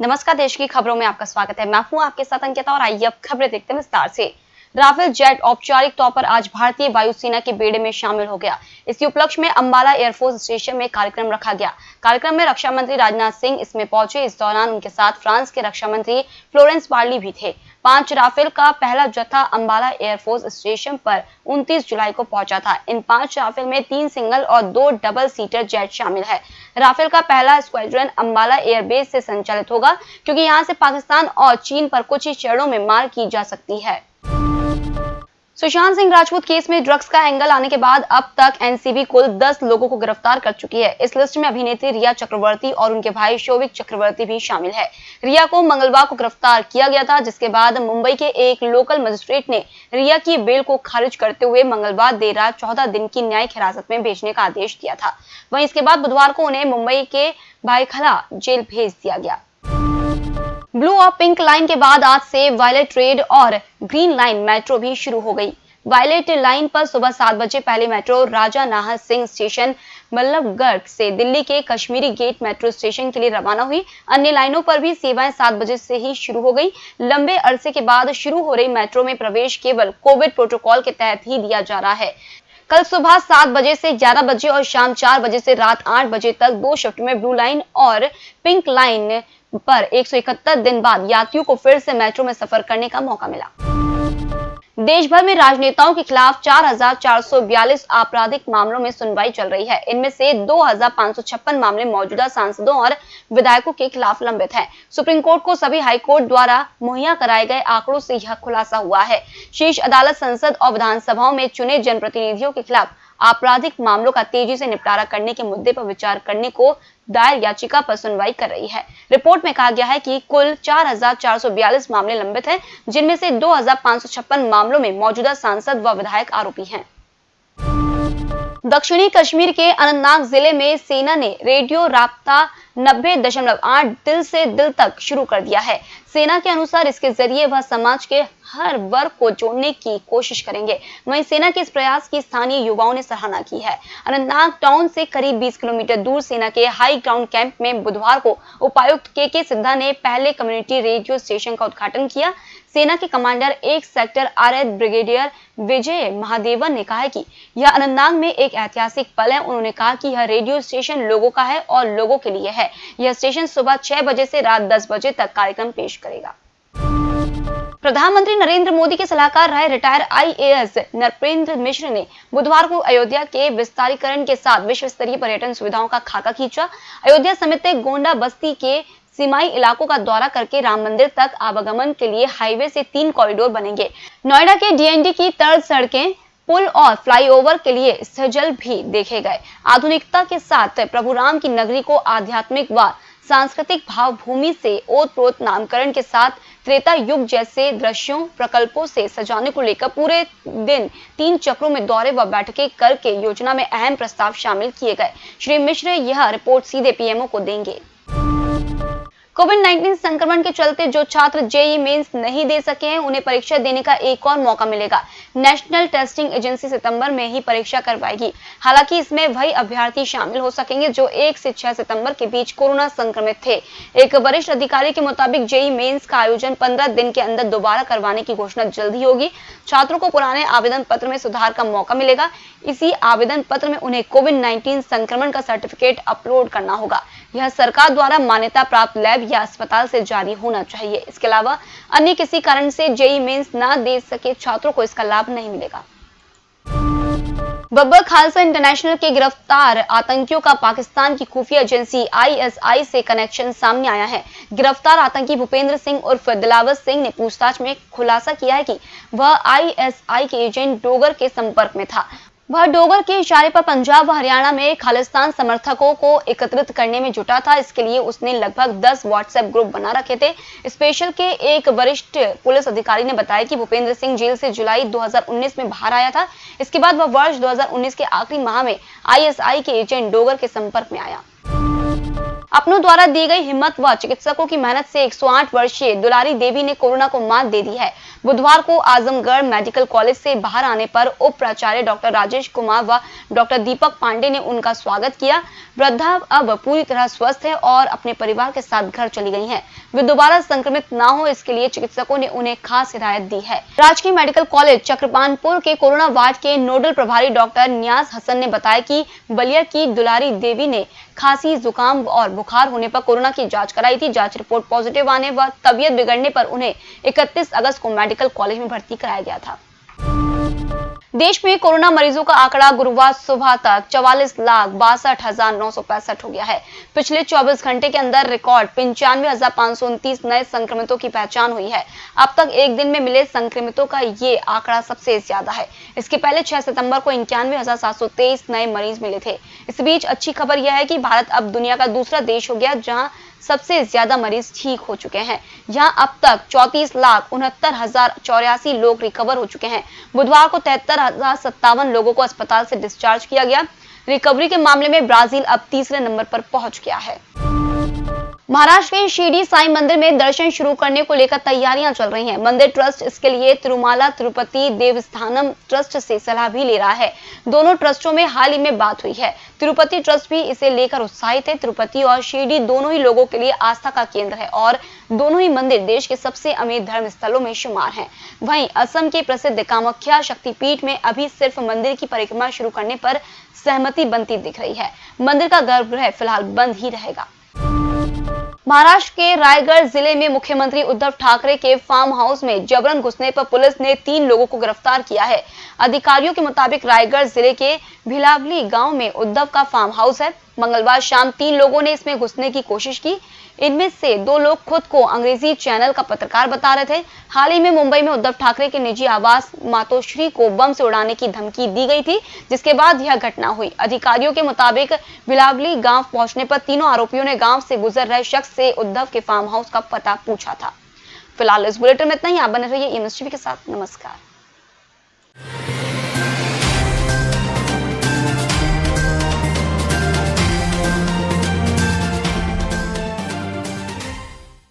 नमस्कार, देश की खबरों में आपका स्वागत है। मैं हूं आपके साथ अंकिता और आइए अब खबरें देखते हैं विस्तार से। राफेल जेट औपचारिक तौर पर आज भारतीय वायुसेना के बेड़े में शामिल हो गया। इसी उपलक्ष्य में अंबाला एयरफोर्स स्टेशन में कार्यक्रम रखा गया। कार्यक्रम में रक्षा मंत्री राजनाथ सिंह इसमें पहुंचे। इस दौरान उनके साथ फ्रांस के रक्षा मंत्री फ्लोरेंस पार्ली भी थे। 5 राफेल का पहला जत्था अंबाला एयरफोर्स स्टेशन पर 29 जुलाई को पहुंचा था। इन 5 राफेल में 3 सिंगल और 2 डबल सीटर जेट शामिल है। राफेल का पहला स्क्वाड्रन अंबाला एयरबेस से संचालित होगा, क्योंकि यहां से पाकिस्तान और चीन पर कुछ ही चरणों में मार की जा सकती है। सुशांत सिंह राजपूत केस में ड्रग्स का एंगल आने के बाद अब तक एनसीबी कुल 10 लोगों को गिरफ्तार कर चुकी है। इस लिस्ट में अभिनेत्री रिया चक्रवर्ती और उनके भाई शोभिक चक्रवर्ती भी शामिल है। रिया को मंगलवार को गिरफ्तार किया गया था, जिसके बाद मुंबई के एक लोकल मजिस्ट्रेट ने रिया की बेल को खारिज करते हुए मंगलवार देर रात 14 दिन की न्यायिक हिरासत में भेजने का आदेश दिया था। वहीं इसके बाद बुधवार को उन्हें मुंबई के भायखला जेल भेज दिया गया। ब्लू और पिंक लाइन के बाद आज से वायलेट रेड और ग्रीन लाइन मेट्रो भी शुरू हो गई। वायलेट लाइन पर सुबह 7 बजे पहले मेट्रो राजा नाहर सिंह स्टेशन बल्लभगढ़ से दिल्ली के कश्मीरी गेट मेट्रो स्टेशन के लिए रवाना हुई। अन्य लाइनों पर भी सेवाएं 7 बजे से ही शुरू हो गई। लंबे अरसे के बाद शुरू हो रही मेट्रो में प्रवेश केवल कोविड प्रोटोकॉल के तहत ही दिया जा रहा है। कल सुबह 7 बजे से 11 बजे और शाम 4 बजे से रात 8 बजे तक 2 शिफ्ट में ब्लू लाइन और पिंक लाइन पर 171 दिन बाद यात्रियों को फिर से मेट्रो में सफर करने का मौका मिला। देश भर में राजनेताओं के खिलाफ 4442 आपराधिक मामलों में सुनवाई चल रही है। इनमें से 2556 मामले मौजूदा सांसदों और विधायकों के खिलाफ लंबित हैं। सुप्रीम कोर्ट को सभी हाई कोर्ट द्वारा मुहैया कराए गए आंकड़ों से यह खुलासा हुआ है। शीर्ष अदालत संसद और विधानसभाओं में चुने जनप्रतिनिधियों के खिलाफ आपराधिक मामलों का तेजी से निपटारा करने के मुद्दे पर विचार करने को दायर याचिका पर सुनवाई कर रही है। रिपोर्ट में कहा गया है कि कुल 4442 मामले लंबित हैं, जिनमें से 2556 मामलों में मौजूदा सांसद व विधायक आरोपी हैं। दक्षिणी कश्मीर के अनंतनाग जिले में सेना ने रेडियो राब्ता 90.8 दिल से दिल तक शुरू कर दिया है। सेना के अनुसार इसके जरिए वह समाज के हर वर्ग को जोड़ने की कोशिश करेंगे। वहीं सेना के इस प्रयास की स्थानीय युवाओं ने सराहना की है। अनंतनाग टाउन से करीब 20 किलोमीटर दूर सेना के हाई ग्राउंड कैंप में बुधवार को उपायुक्त के सिद्धा ने पहले कम्युनिटी रेडियो स्टेशन का उद्घाटन किया। सेना के कमांडर 1 सेक्टर आरएच ब्रिगेडियर विजय महादेवन ने कहा कि यह अनंतनाग में एक ऐतिहासिक पल है। उन्होंने कहा कि यह रेडियो स्टेशन लोगों का है और लोगों के लिए है। यह स्टेशन सुबह 6 बजे से रात 10 बजे तक कार्यक्रम पेश करेगा। प्रधानमंत्री नरेंद्र मोदी के सलाहकार रहे रिटायर आईएएस नृपेंद्र मिश्र ने बुधवार को अयोध्या के विस्तारीकरण के साथ विश्व स्तरीय पर्यटन सुविधाओं का खाका खींचा। अयोध्या समेत गोंडा बस्ती के सीमाई इलाकों का दौरा करके राम मंदिर तक आवागमन के लिए हाईवे से 3 कॉरिडोर बनेंगे। नोएडा के डीएनडी की तर्ज सड़कें, पुल और फ्लाईओवर के लिए स्थल भी देखे गए। आधुनिकता के साथ प्रभु राम की नगरी को आध्यात्मिक व सांस्कृतिक भावभूमि से ओतप्रोत नामकरण के साथ त्रेता युग जैसे दृश्यों प्रकल्पों से सजाने को लेकर पूरे दिन 3 चक्रों में दौरे व बैठकें करके योजना में अहम प्रस्ताव शामिल किए गए। श्री मिश्र यह रिपोर्ट सीधे पीएमओ को देंगे। कोविड-19 संक्रमण के चलते जो छात्र जेईई मेंस नहीं दे सके हैं, उन्हें परीक्षा देने का एक और मौका मिलेगा। नेशनल टेस्टिंग एजेंसी सितंबर में ही परीक्षा करवाएगी। हालांकि इसमें वही अभ्यर्थी शामिल हो सकेंगे जो 1 से 6 सितंबर के बीच कोरोना संक्रमित थे। एक वरिष्ठ अधिकारी के मुताबिक जेईई मेंस का आयोजन 15 दिन के अंदर दोबारा करवाने की घोषणा जल्द ही होगी। छात्रों को पुराने आवेदन पत्र में सुधार का मौका मिलेगा। इसी आवेदन पत्र में उन्हें कोविड-19 संक्रमण का सर्टिफिकेट अपलोड करना होगा। यह सरकार द्वारा मान्यता प्राप्त लैब या अस्पताल से जारी होना चाहिए। इसके अलावा अन्य किसी कारण से जेईई मेंस ना दे सके छात्रों को इसका लाभ नहीं मिलेगा। बब्बर खालसा इंटरनेशनल के गिरफ्तार आतंकियों का पाकिस्तान की खुफिया एजेंसी आईएसआई से कनेक्शन सामने आया है। गिरफ्तार आतंकी भूपेंद्र सिंह उर्फ दिलावर सिंह ने पूछताछ में खुलासा किया है कि वह आईएसआई के एजेंट डोगर के संपर्क में था। वह डोगर के इशारे पर पंजाब व हरियाणा में खालिस्तान समर्थकों को एकत्रित करने में जुटा था। इसके लिए उसने लगभग 10 व्हाट्सएप ग्रुप बना रखे थे। स्पेशल के एक वरिष्ठ पुलिस अधिकारी ने बताया कि भूपेंद्र सिंह जेल से जुलाई 2019 में बाहर आया था। इसके बाद वह वर्ष 2019 के आखिरी माह में आईएसआई के एजेंट डोगर के संपर्क में आया। अपनों द्वारा दी गई हिम्मत व चिकित्सकों की मेहनत से 108 वर्षीय दुलारी देवी ने कोरोना को मात दे दी है। बुधवार को आजमगढ़ मेडिकल कॉलेज से बाहर आने पर उप प्राचार्य डॉक्टर राजेश कुमार व डॉक्टर दीपक पांडे ने उनका स्वागत किया। वृद्धा अब पूरी तरह स्वस्थ है और अपने परिवार के साथ घर चली गई हैं। वे दोबारा संक्रमित ना हो, इसके लिए चिकित्सकों ने उन्हें खास हिदायत दी है। राजकीय मेडिकल कॉलेज चक्रपानपुर के कोरोना वार्ड के नोडल प्रभारी डॉक्टर नियाज हसन ने बताया कि बलिया की दुलारी देवी ने खांसी, जुकाम और बुखार होने पर कोरोना की जांच कराई थी। जांच रिपोर्ट पॉजिटिव आने व तबीयत बिगड़ने पर उन्हें 31 अगस्त को मेडिकल कॉलेज में भर्ती कराया गया था। देश में कोरोना मरीजों का आंकड़ा गुरुवार सुबह तक 44,62,965 हो गया है। पिछले 24 घंटे के अंदर रिकॉर्ड 95,529 नए संक्रमितों की पहचान हुई है। अब तक एक दिन में मिले संक्रमितों का ये आंकड़ा सबसे ज्यादा है। इसके पहले 6 सितंबर को 91,723 नए मरीज मिले थे। इस बीच अच्छी खबर यह है कि भारत अब दुनिया का दूसरा देश हो गया जहां सबसे ज्यादा मरीज ठीक हो चुके हैं। यहां अब तक 34,69,084 लोग रिकवर हो चुके हैं। बुधवार को 73,057 लोगों को अस्पताल से डिस्चार्ज किया गया। रिकवरी के मामले में ब्राजील अब तीसरे नंबर पर पहुंच गया है। महाराष्ट्र के शिरडी साईं मंदिर में दर्शन शुरू करने को लेकर तैयारियां चल रही हैं। मंदिर ट्रस्ट इसके लिए तिरुमाला तिरुपति देवस्थानम ट्रस्ट से सलाह भी ले रहा है। दोनों ट्रस्टों में हाल ही में बात हुई है। तिरुपति ट्रस्ट भी इसे लेकर उत्साहित है। तिरुपति और शिरडी दोनों ही लोगों के लिए आस्था का केंद्र है और दोनों ही मंदिर देश के सबसे अमीर धर्म स्थलों में शुमार हैं। वहीं असम के प्रसिद्ध कामाख्या शक्तिपीठ में अभी सिर्फ मंदिर की परिक्रमा शुरू करने पर सहमति बनती दिख रही है। मंदिर का गर्भगृह फिलहाल बंद ही रहेगा। महाराष्ट्र के रायगढ़ जिले में मुख्यमंत्री उद्धव ठाकरे के फार्म हाउस में जबरन घुसने पर पुलिस ने 3 लोगों को गिरफ्तार किया है। अधिकारियों के मुताबिक रायगढ़ जिले के भिलावली गांव में उद्धव का फार्म हाउस है। मंगलवार शाम 3 लोगों ने इसमें घुसने की कोशिश की। इनमें से 2 लोग खुद को अंग्रेजी चैनल का पत्रकार बता रहे थे। हाल ही में मुंबई में उद्धव ठाकरे के निजी आवास मातोश्री को बम से उड़ाने की धमकी दी गई थी, जिसके बाद यह घटना हुई। अधिकारियों के मुताबिक भिलावली गांव पहुंचने पर तीनों आरोपियों ने गांव से गुजर रहे शख्स से उद्धव के फार्म हाउस का पता पूछा था। फिलहाल इस बुलेटिन में इतना ही। आप बने रहिए एमएस टीवी के साथ। नमस्कार।